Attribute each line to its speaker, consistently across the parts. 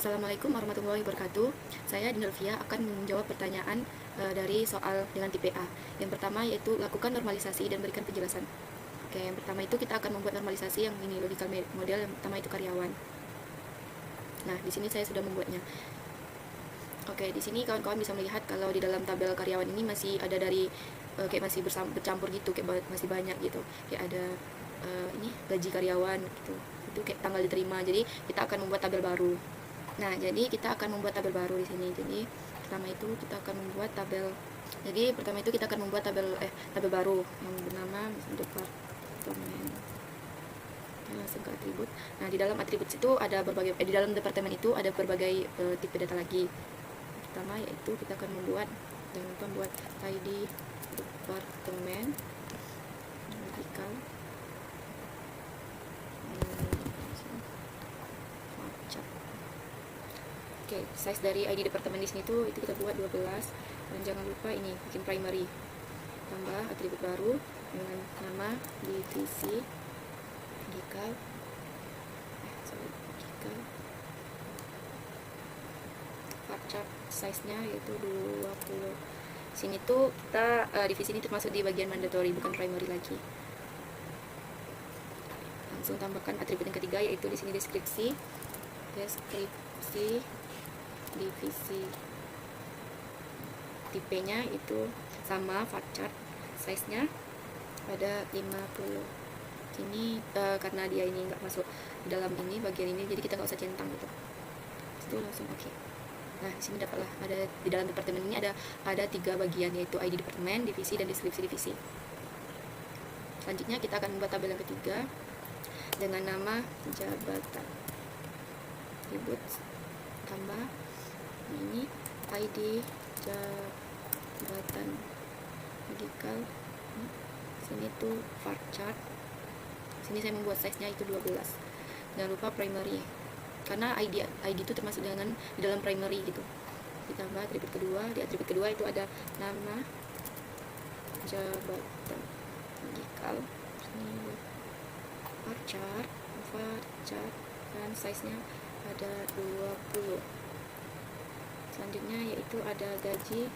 Speaker 1: Assalamualaikum warahmatullahi wabarakatuh. Saya Dinulfia akan menjawab pertanyaan dari soal dengan tipe A. Yang pertama yaitu lakukan normalisasi dan berikan penjelasan. Oke, yang pertama itu kita akan membuat normalisasi yang ini logical model. Yang pertama itu karyawan. Nah, di sini saya sudah membuatnya. Oke, di sini kawan-kawan bisa melihat kalau di dalam tabel karyawan ini masih ada dari kayak masih bercampur gitu, kayak masih banyak gitu. Kayak ada ini gaji karyawan gitu. Itu kayak tanggal diterima. Jadi kita akan membuat tabel baru. Nah, jadi kita akan membuat tabel baru di sini. Jadi pertama itu kita akan membuat tabel. Jadi pertama itu kita akan membuat tabel baru yang bernama departemen. Langsung ke atribut. Nah, di dalam atribut itu ada berbagai di dalam departemen itu ada berbagai tipe data lagi. Pertama yaitu kita akan membuat, jangan lupa buat ID departemen vertikal. Oke, size dari ID departemen di sini itu kita buat 12. Dan jangan lupa ini bikin primary. Tambah atribut baru dengan nama divisi vertikal. Vertikal. Chart size-nya yaitu 20. Sini tuh kita divisi ini termasuk di bagian mandatory, bukan primary lagi. Langsung tambahkan atribut yang ketiga yaitu di sini deskripsi divisi. Tipenya itu sama chart, size-nya ada 50. Ini karena dia ini nggak masuk di dalam ini bagian ini, jadi kita nggak usah centang gitu. Itu langsung oke. Nah, di sini dapatlah ada di dalam departemen ini ada 3 bagian yaitu ID departemen, divisi, dan deskripsi divisi. Selanjutnya kita akan membuat tabel yang ketiga dengan nama jabatan. Atribut tambah ini ID jabatan vertikal. Sini tuh var chart. Sini saya membuat size-nya itu 12. Jangan lupa primary, karena ID itu termasuk di dalam primary gitu. Ditambah atribut kedua. Di atribut kedua itu ada nama jabatan vertikal. Ini var chart dan size-nya ada 20. Selanjutnya yaitu ada gaji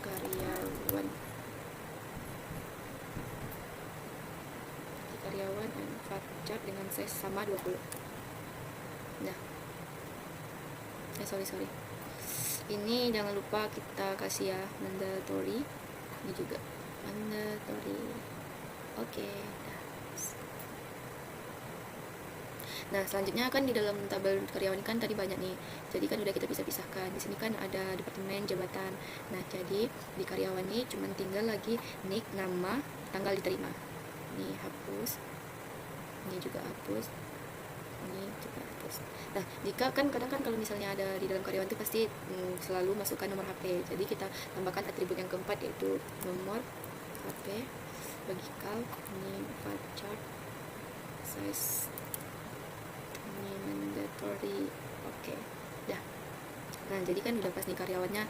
Speaker 1: karyawan. Dan var chart dengan size sama 20. Nah, sorry. Ini jangan lupa kita kasih ya mandatory. Ini juga mandatory. Oke. Nah, selanjutnya kan di dalam tabel karyawan kan tadi banyak nih. Jadi kan udah kita bisa pisahkan. Di sini kan ada departemen, jabatan. Nah, jadi di karyawan ini cuma tinggal lagi nick, nama, tanggal diterima. Ini hapus. Ini juga hapus. Ini juga hapus. Nah, jika kan kadang kan kalau misalnya ada di dalam karyawan itu pasti selalu masukkan nomor HP. Jadi kita tambahkan atribut yang keempat yaitu nomor HP vertikal. Ini var chart size. Ini mandatory. Oke. Dah. Nah, jadi kan udah pas nih karyawannya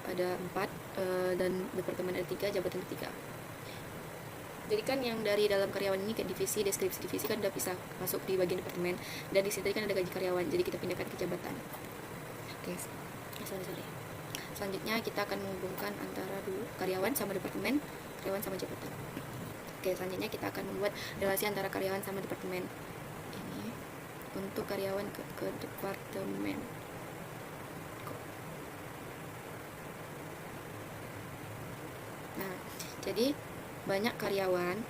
Speaker 1: ada 4 dan departemen ada 3, jabatan ada 3. Jadi kan yang dari dalam karyawan ini kayak divisi, deskripsi divisi kan udah bisa masuk di bagian departemen, dan di sini kan ada gaji karyawan, jadi kita pindahkan ke jabatan. Oke, sorry. Selanjutnya kita akan menghubungkan antara dulu karyawan sama departemen, karyawan sama jabatan. Oke, selanjutnya kita akan membuat relasi antara karyawan sama departemen. Ini untuk karyawan ke departemen. Nah, jadi banyak karyawan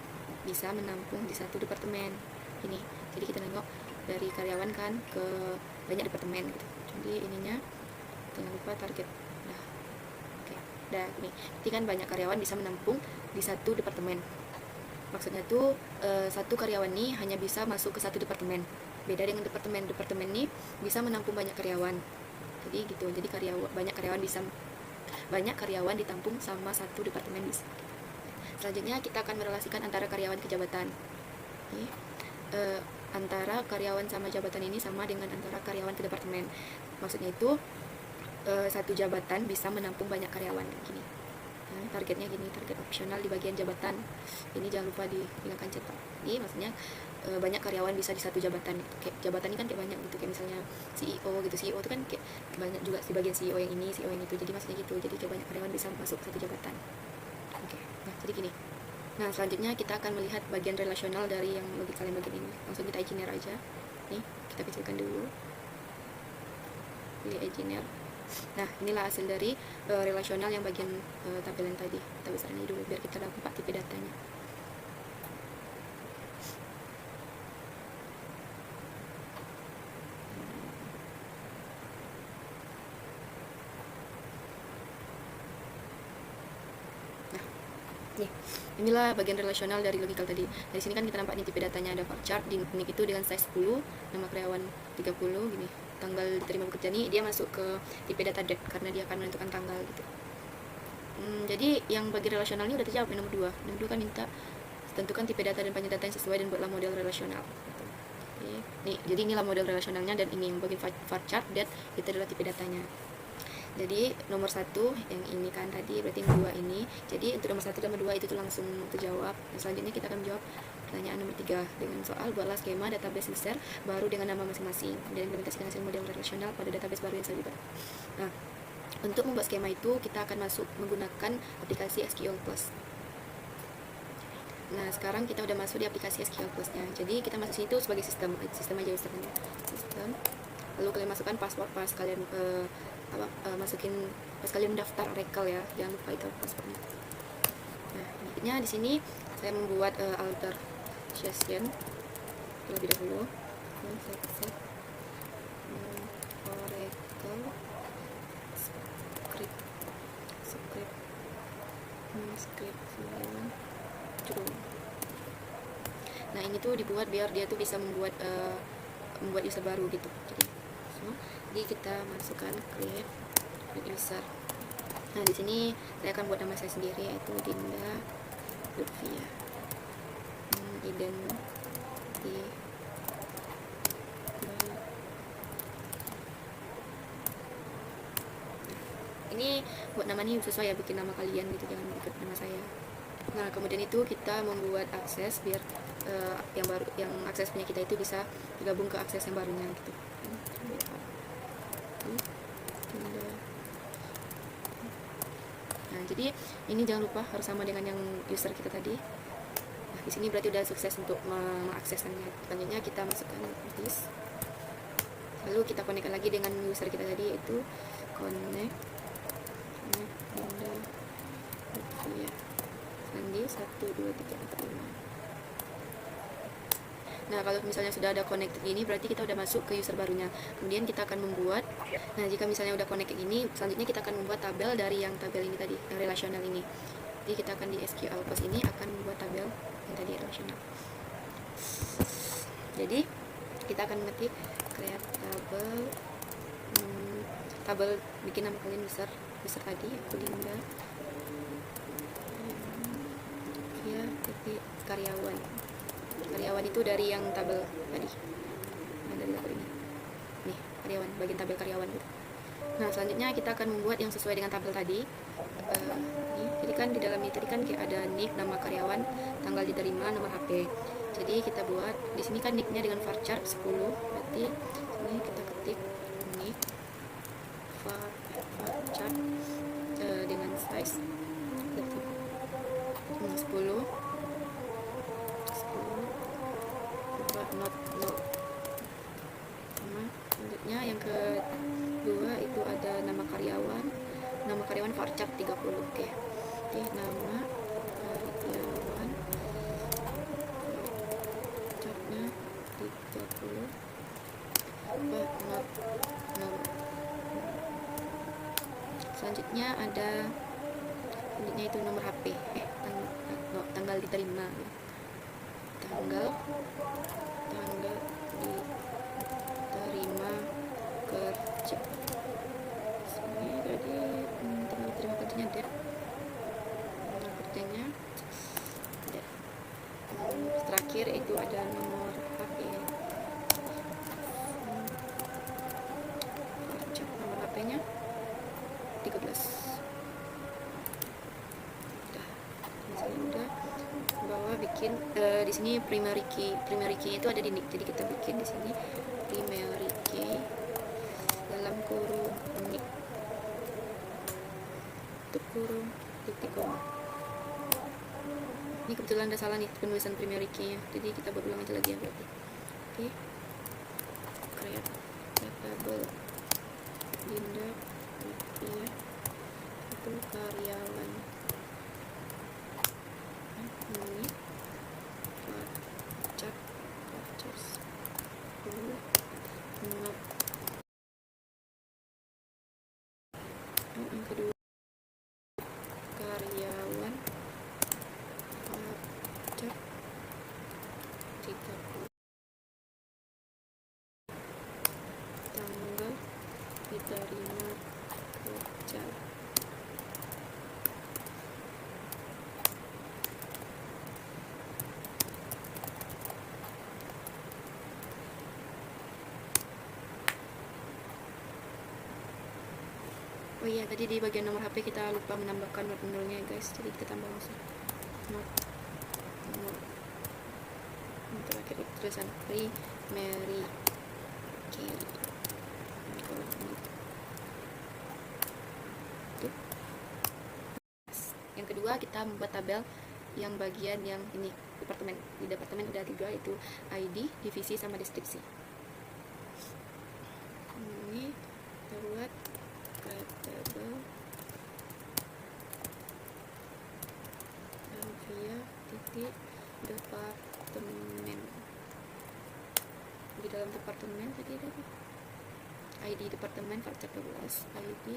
Speaker 1: bisa menampung di satu departemen ini. Jadi kita nengok dari karyawan kan ke banyak departemen gitu. Jadi ininya jangan lupa target. Nah, oke. Dah ini. Jadi kan banyak karyawan bisa menampung di satu departemen. Maksudnya tuh satu karyawan ini hanya bisa masuk ke satu departemen. Beda dengan departemen ini bisa menampung banyak karyawan. Jadi gitu. Jadi banyak karyawan ditampung sama satu departemen bisa. Selanjutnya kita akan merelasikan antara karyawan ke jabatan. Ini, antara karyawan sama jabatan ini sama dengan antara karyawan ke departemen. Maksudnya itu satu jabatan bisa menampung banyak karyawan gini. Nah, targetnya gini, target opsional di bagian jabatan ini jangan lupa dihilangkan cetak. Ini maksudnya banyak karyawan bisa di satu jabatan gitu. Kayak jabatan ini kan kayak banyak gitu, kayak misalnya CEO gitu. CEO itu kan kayak banyak juga di bagian CEO yang ini, CEO yang itu. Jadi maksudnya gitu, jadi kayak banyak karyawan bisa masuk satu jabatan. Oke, nah jadi gini. Nah selanjutnya kita akan melihat bagian relasional dari yang logikal yang bagian ini. Langsung kita engineer aja. Nih kita kecilkan dulu, pilih engineer. Nah inilah hasil dari relasional yang bagian tabel yang tadi. Kita besarin ini dulu biar kita dapat tipe datanya. Nih, inilah bagian relasional dari logical tadi. Dari sini kan kita nampak nih tipe datanya, ada varchar di nick itu dengan size 10, nama karyawan 30 gini. Tanggal diterima bekerja nih dia masuk ke tipe data date karena dia akan menentukan tanggal gitu. Jadi yang bagi relasional ini udah terjawab nomor 2. Nomor 2 kan minta tentukan tipe data dan panjang data yang sesuai dan buatlah model relasional. Oke. Nih, jadi inilah model relasionalnya dan ini yang bagian varchar date itu adalah tipe datanya. Jadi nomor 1 yang ini kan tadi berarti yang 2 ini. Jadi untuk nomor 1 dan nomor 2 itu tuh langsung terjawab. Dan selanjutnya kita akan menjawab pertanyaan nomor 3 dengan soal buatlah skema database user baru dengan nama masing-masing dan implementasikan hasil model relasional pada database baru yang selanjutnya. Nah, untuk membuat skema itu kita akan masuk menggunakan aplikasi SQL Plus. Nah, sekarang kita udah masuk di aplikasi SQL Plus-nya. Jadi kita masuk sini tuh sebagai sistem aja usernya. Sistem. Lalu kalian masukkan password pas kalian masukin pas kalian daftar Rekel ya, jangan lupa itu passwordnya. Nah, intinya di sini saya membuat alter session terlebih dahulu. Saya set Oracle script true. Nah ini tuh dibuat biar dia tuh bisa membuat user baru gitu. Jadi kita masukkan create user. Nah di sini saya akan buat nama saya sendiri yaitu Dinda Lutfia. Ini buat nama nih sesuai ya, bikin nama kalian gitu, jangan ikut nama saya. Nah kemudian itu kita membuat akses biar yang akses punya kita itu bisa bergabung ke akses yang barunya gitu. Nah jadi ini jangan lupa harus sama dengan yang user kita tadi. Nah di sini berarti udah sukses untuk mengaksesnya. Selanjutnya kita masukkan this, lalu kita konekkan lagi dengan user kita tadi yaitu connect ya Sandi 1 2 3 4 5. Nah kalau misalnya sudah ada connected ini berarti kita udah masuk ke user barunya. Kemudian kita akan membuat, nah jika misalnya udah connected ini, selanjutnya kita akan membuat tabel dari yang tabel ini tadi, yang relasional ini. Jadi kita akan di SQL Plus ini akan membuat tabel yang tadi relasional. Jadi kita akan mengetik create tabel bikin nama kalian user tadi aku Dinda ya, tapi karyawan itu dari yang tabel tadi. Nah, dari tabel ini nih karyawan, bagian tabel karyawan gitu. Nah selanjutnya kita akan membuat yang sesuai dengan tabel tadi. Jadi kan di dalam ini tadi kan kayak ada nick, nama karyawan, tanggal diterima, nomor HP. Jadi kita buat di sini kan nicknya dengan varchar 10, berarti ini kita ketik nick varchar dengan size 10 not sama. Selanjutnya yang kedua itu ada nama karyawan varchar 30. Oke, nama karyawan varcharnya 30 not. Selanjutnya ada itu nomor HP, tanggal diterima, tanggal diterima kerja. Ini tadi tanggal diterima kerjanya date, kerjanya date. Terakhir itu ada nomor HP, kerja nomor HP-nya 13. sini primary key itu ada di nick, jadi kita bikin di sini primary key dalam kurung nick tutup kurung titik koma. Ini kebetulan ada salah nih penulisan primary key nya, jadi kita buat ulang aja lagi ya berarti. Oke, create table Dinda Rupiah itu karyawan ini pajak purchase not yang kedua karyawan pajak 30 tanggal diterima kerja. Oh iya, tadi di bagian nomor HP kita lupa menambahkan not nolnya guys, jadi kita tambah langsung not nol. Terakhir tulisan primary key. Yang kedua kita membuat tabel yang bagian yang ini departemen. Di departemen udah 3, yaitu ID, divisi, sama deskripsi. Ini kita buat tabel dan via titik departemen. Di dalam departemen tadi ada ID departemen pajak 12, ID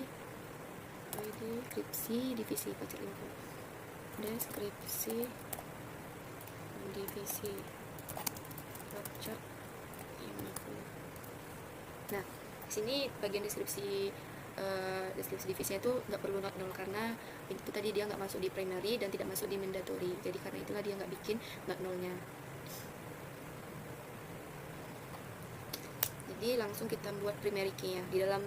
Speaker 1: deskripsi divisi pajak 5, deskripsi divisi pajak 50. Nah, di sini bagian deskripsi divisinya itu nggak perlu not nol, karena itu tadi dia nggak masuk di primary dan tidak masuk di mandatory, jadi karena itulah dia nggak bikin not nolnya. Jadi langsung kita buat primary key-nya. Di dalam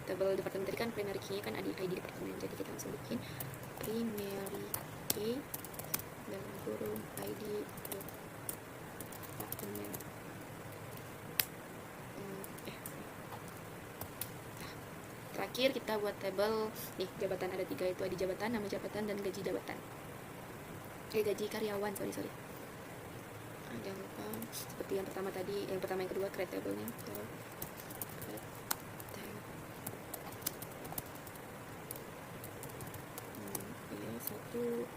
Speaker 1: tabel departemen tadi kan primary key-nya kan ada ID departemen, jadi kita langsung bikin primary key dalam kurung ID departemen. Terakhir kita buat tabel nih, jabatan ada 3, itu ID jabatan, nama jabatan, dan gaji jabatan. Gaji karyawan, sorry. Jangan lupa seperti yang pertama tadi, yang kedua create table-nya. Satu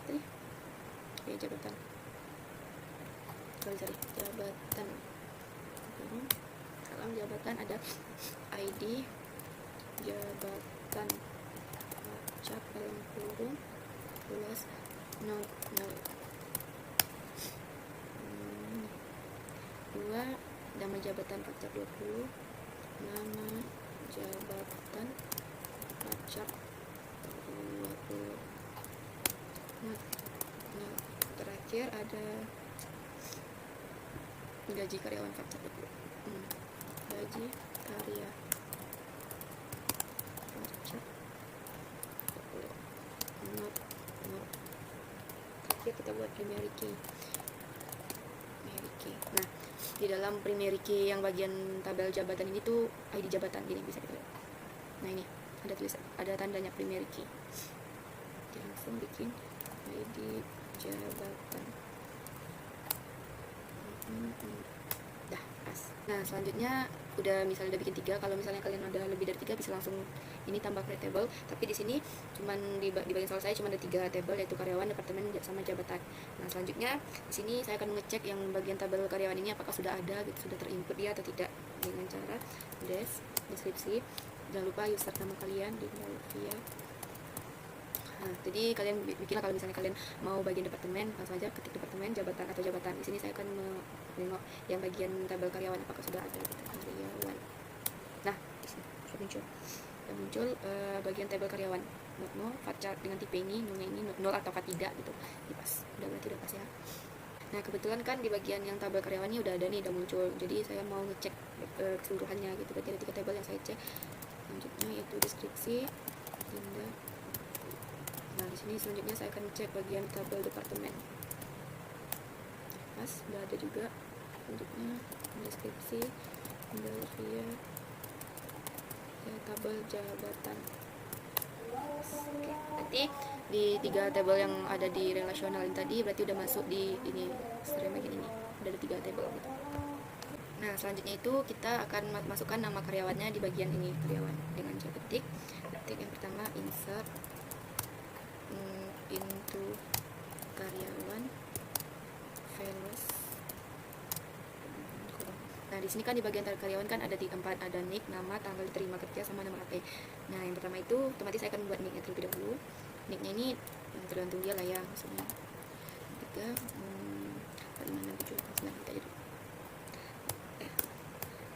Speaker 1: tadi jabatan. Jabatan. Dalam jabatan ada ID jabatan pajak dalam kurung tulis not nol. 2, nama jabatan pajak 20, nama jabatan pajak 20. Nah, terakhir ada gaji karyawan pajak 20. Gaji karya pajak 20. Not. Terakhir kita buat primary key. Nah, di dalam primary key yang bagian tabel jabatan ini tuh ID jabatan, gini bisa kita lihat. Nah, ini ada tulisan, ada tandanya primary key. Jadi langsung bikin ID jabatan. Dah, pas. Nah, selanjutnya udah misalnya udah bikin 3, kalau misalnya kalian ada lebih dari 3 bisa langsung ini tambah create table, tapi di sini cuman di bagian soal saya cuma ada 3 table, yaitu karyawan, departemen, sama jabatan. Nah, selanjutnya di sini saya akan mengecek yang bagian tabel karyawan ini apakah sudah ada gitu, sudah terinput dia atau tidak, dengan cara deskripsi. Jangan lupa user nama kalian di via. Nah, jadi kalian bikinlah, kalau misalnya kalian mau bagian departemen, langsung aja ketik departemen, jabatan, atau jabatan. Di sini saya akan menengok yang bagian tabel karyawan apakah sudah ada gitu, karyawan. Nah, sudah muncul bagian tabel karyawan not nol, pajak dengan tipe ini, nolnya ini not nol atau tidak gitu. Ini pas, udah berarti udah pas ya. Nah, kebetulan kan di bagian yang tabel karyawannya udah ada nih, udah muncul. Jadi saya mau ngecek keseluruhannya gitu. Berarti ada 3 tabel yang saya cek. Selanjutnya yaitu deskripsi, tindak. Nah, di sini selanjutnya saya akan cek bagian tabel departemen. atas udah ada juga bentuknya, deskripsi, via ya, tabel jabatan. Oke, berarti di 3 tabel yang ada di relasional ini tadi berarti udah masuk di ini stream ini, udah ada 3 tabel gitu. Nah, selanjutnya itu kita akan masukkan nama karyawannya di bagian ini, karyawan, dengan cara ketik yang pertama insert into karyawan values. Nah, di sini kan di bagian karyawan kan ada 4, ada nick, nama, tanggal diterima kerja, sama nomor HP. Nah, yang pertama itu otomatis saya akan membuat nicknya terlebih dahulu. Nicknya ini tergantung dia lah ya, maksudnya 3 4 5 6 7 8 9 kita aja dulu.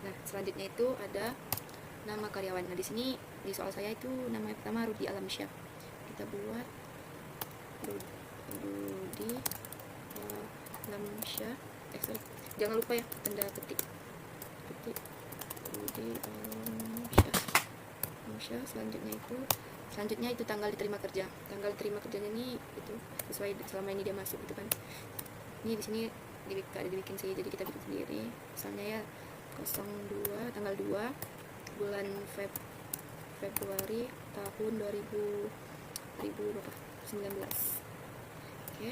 Speaker 1: Nah, selanjutnya itu ada nama karyawan. Nah, di sini di soal saya itu nama pertama Rudi Alamsyah. Kita buat Rudi Alamsyah. Jangan lupa ya tanda ketik Rudi Alamsyah. Selanjutnya itu tanggal diterima kerja. Tanggal diterima kerjanya ini itu sesuai selama ini dia masuk gitu kan. Ini di sini dibikin sih, jadi kita bikin sendiri. Misalnya ya 02 tanggal 2 bulan Februari tahun 2019. Oke.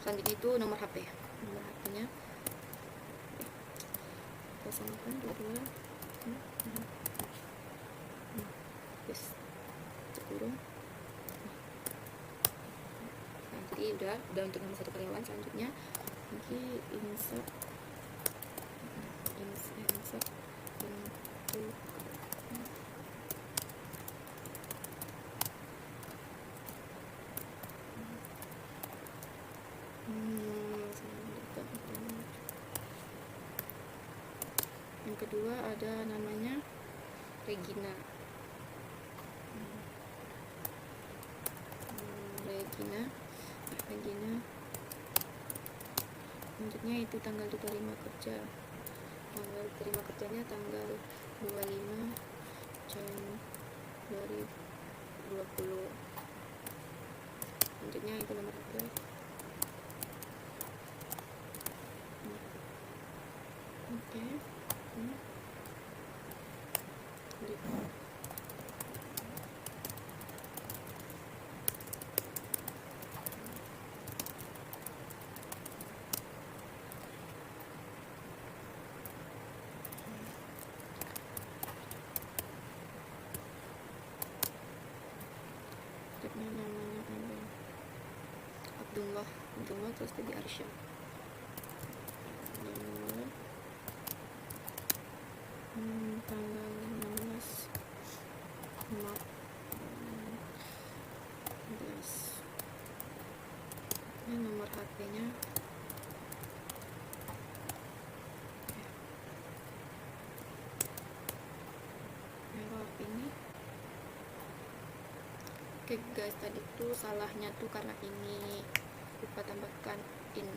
Speaker 1: Selanjutnya itu nomor HP. Nomor HP-nya 0822 yes, kurung. Nah, jadi udah untuk nomor 1 karyawan. Selanjutnya lagi insert untuk yang kedua ada namanya Regina. Selanjutnya itu tanggal diterima kerja. Tanggal diterima kerjanya tanggal 25 Januari 2020. Selanjutnya itu nomor HP. Oke. Namanya Abdullah terus jadi Arsya. Tanggal 16 Maret 11. Ini nomor HP-nya. Ini. Oke guys, tadi tuh salahnya tuh karena ini lupa tambahkan in.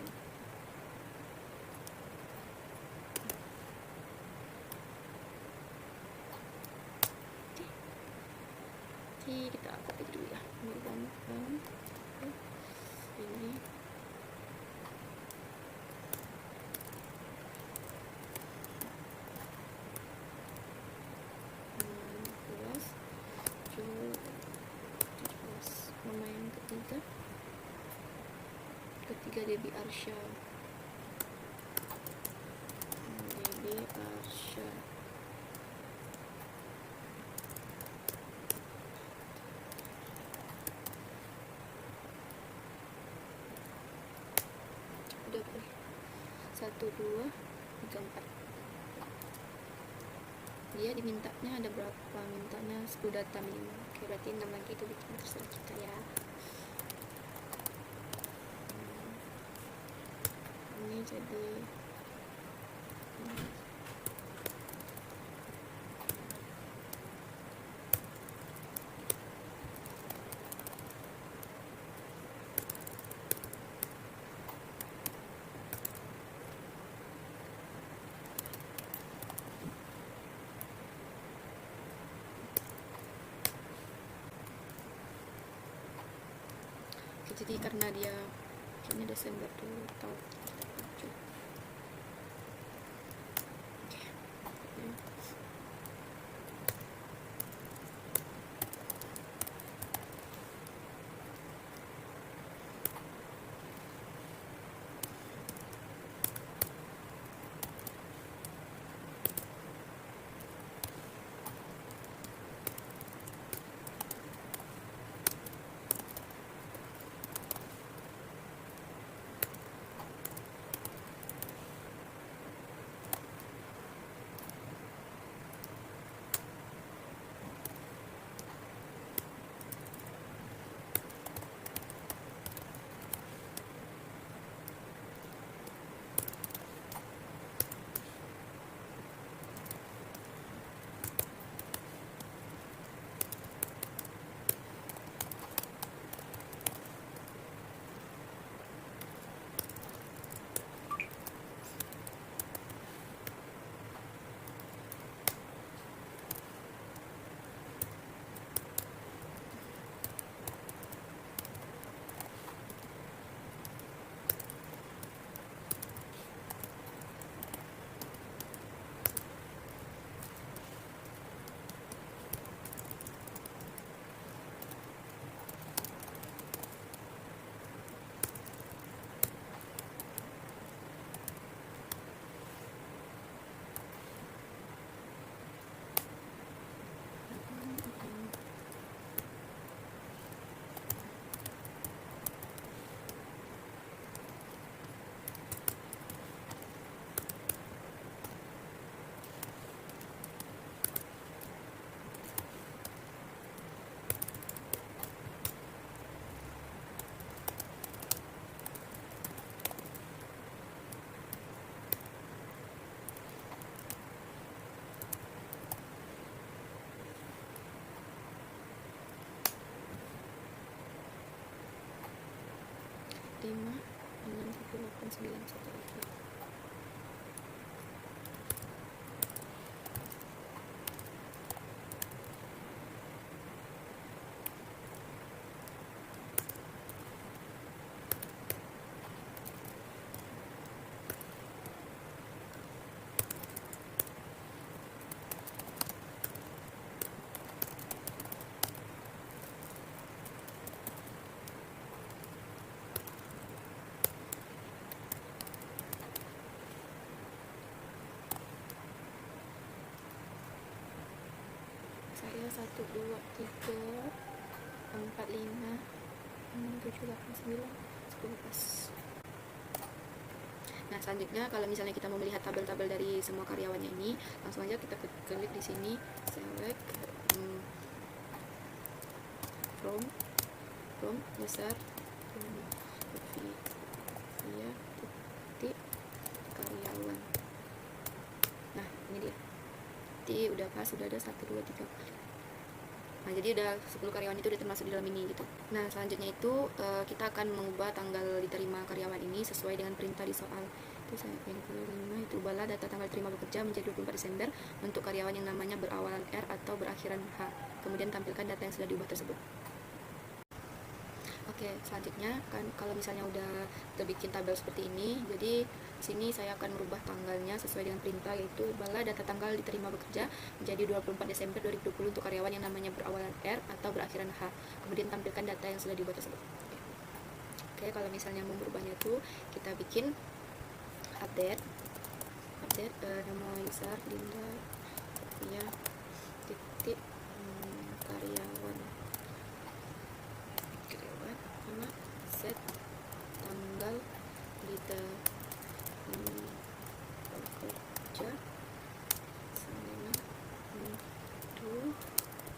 Speaker 1: Jadi kita angkat aja dulu ya. Ini nama yang ketiga Debbie Arsya. Udah 1 2 3 4. Dia dimintanya ada berapa? Mintanya 10 data minimal. Oke, berarti 6 lagi itu bikin terserah kita ya. Ini jadi jadi karena dia kayaknya Desember tuh tahun 65 satu lagi. Saya 1 2 3 4 5 6 7 8 9 10 pas. Nah, selanjutnya kalau misalnya kita mau melihat tabel-tabel dari semua karyawannya ini, langsung aja kita klik di sini, select from user via titik karyawan. Nah, ini dia. Jadi udah pas, sudah ada 1 2 3 kali. Nah, jadi udah 10 karyawan itu udah termasuk di dalam ini gitu. Nah, selanjutnya itu kita akan mengubah tanggal diterima karyawan ini sesuai dengan perintah di soal. Itu saya yang kelima, itu ubahlah data tanggal terima bekerja menjadi 24 Desember untuk karyawan yang namanya berawalan R atau berakhiran H. Kemudian tampilkan data yang sudah diubah tersebut. Oke, selanjutnya kan kalau misalnya udah terbikin tabel seperti ini, jadi sini saya akan merubah tanggalnya sesuai dengan perintah, yaitu ubahlah data tanggal diterima bekerja menjadi 24 Desember 2020 untuk karyawan yang namanya berawalan R atau berakhiran H. Kemudian tampilkan data yang sudah dibuat tersebut. Oke, kalau misalnya mau merubahnya itu kita bikin update nama user Linda Sofia titik karyawan sama set tanggal diterima bekerja sama to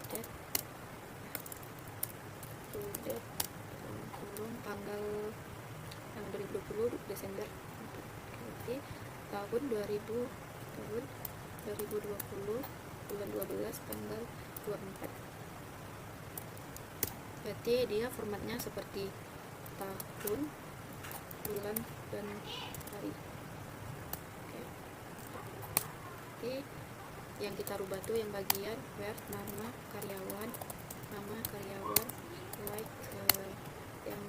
Speaker 1: date tanggal 2020 Desember, berarti tahun 2020 bulan 12 tanggal 24. Berarti dia formatnya seperti tahun, bulan, dan hari. Oke. Jadi yang kita rubah tuh yang bagian where nama karyawan, like yang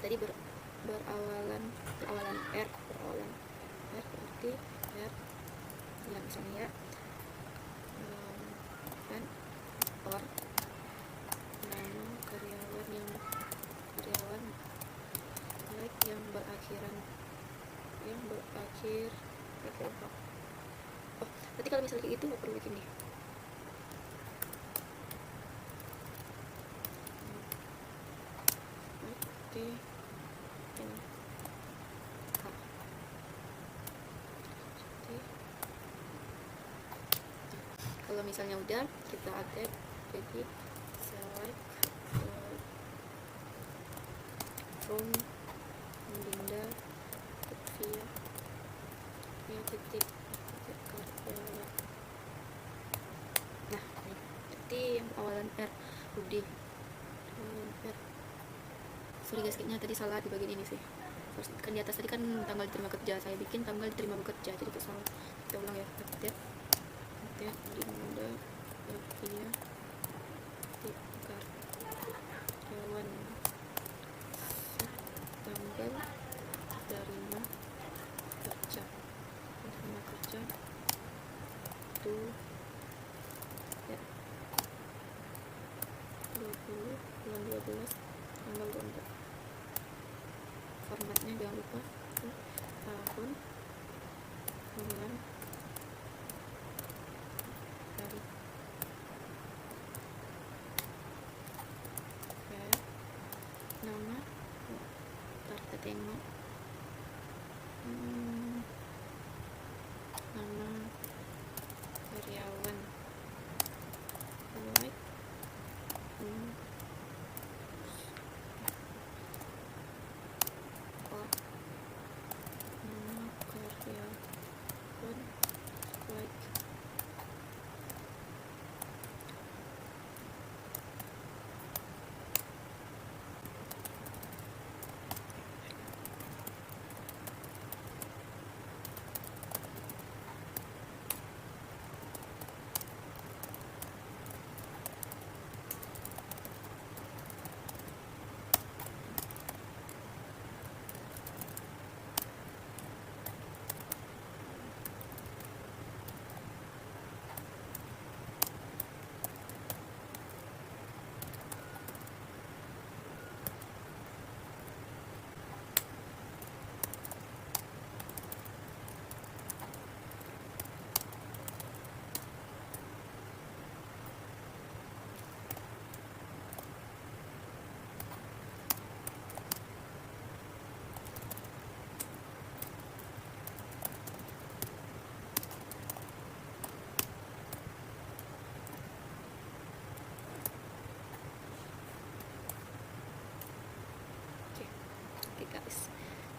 Speaker 1: tadi berawalan R, berarti R yang misalnya ya, kan or nama karyawan like yang berakhir oh, berarti kalau misalnya kayak gitu nggak perlu bikin nih. Oke, ini kalau misalnya udah kita update, jadi select from Linda via titik karyawan. Nah, ini berarti yang awalan R udah R. Sorry guys, kayaknya tadi salah di bagian ini sih. Kan di atas tadi kan tanggal diterima kerja, saya bikin tanggal diterima bekerja, jadi itu salah. Kita ulang ya, update Linda via titik karyawan tanggal diterima kerja tuh ya 20 bulan 12 tanggal 24. Formatnya jangan lupa tahun, bulan, hari. Ya, nama ntar kita tengok nama karyawan like nama karyawan guys.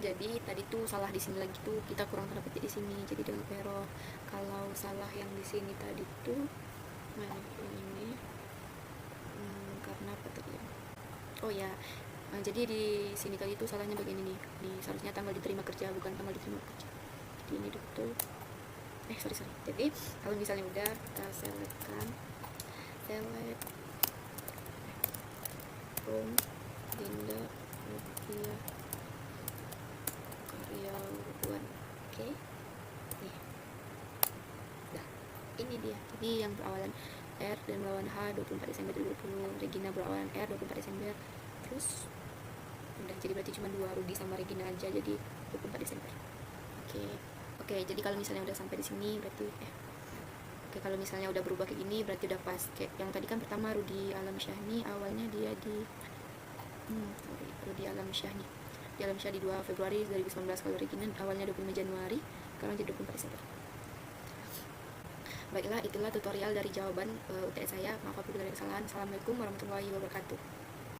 Speaker 1: Jadi tadi tuh salah di sini lagi tuh, kita kurang tanda petik di sini, jadi dengan pero. Kalau salah yang di sini tadi tuh mana ini, karena apa tadi ya, oh ya, jadi di sini tadi tuh salahnya bagian ini nih, seharusnya tanggal diterima kerja bukan tanggal diterima kerja. Jadi ini betul, sorry. Jadi kalau misalnya udah, kita selectkan, select room, Dinda, Rupiah, karyawan. Oke, nih, dah, ini dia. Jadi yang berawalan R dan berawalan H 24 Desember 2020, Regina berawalan R 24 Desember, terus udah, jadi berarti cuma 2, Rudi sama Regina aja, jadi 24 Desember. Oke, jadi kalau misalnya udah sampai di sini berarti oke, kalau misalnya udah berubah kayak gini berarti udah pas. Kayak yang tadi kan pertama Rudi Alam Syahni, awalnya dia di Rudi Alam Syahni di 2 Februari 2019. Kalau Regina awalnya 25 Januari, sekarang jadi 24 Desember. Baiklah, itulah tutorial dari jawaban UTS saya. Maaf apabila ada kesalahan. Assalamualaikum warahmatullahi wabarakatuh.